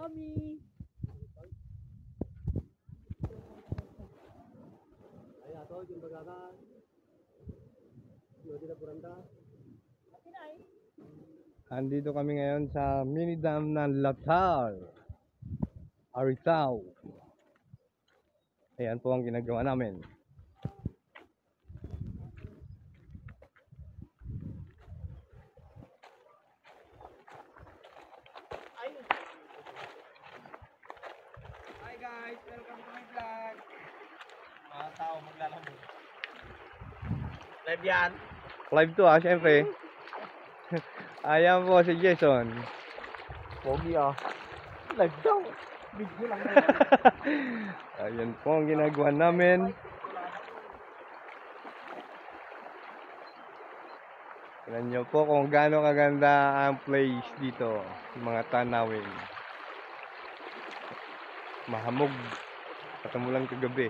kami. Ay, ato, yung bagaka. Hindi na puranda. Andito kami ngayon sa mini dam ng Latar, Aritaw. Ayan po ang ginagawa namin. Hi guys, welcome to my vlog. Mga tao maglalambot. Live yan. Live to syempre. Ayan po si Jason. Pogi Live daw. Video lang. Ayan po ang ginagawa namin. Tignan nyo po kung gaano kaganda ang place dito. Mga tanawin. Mahamog. Patamulan kagabi.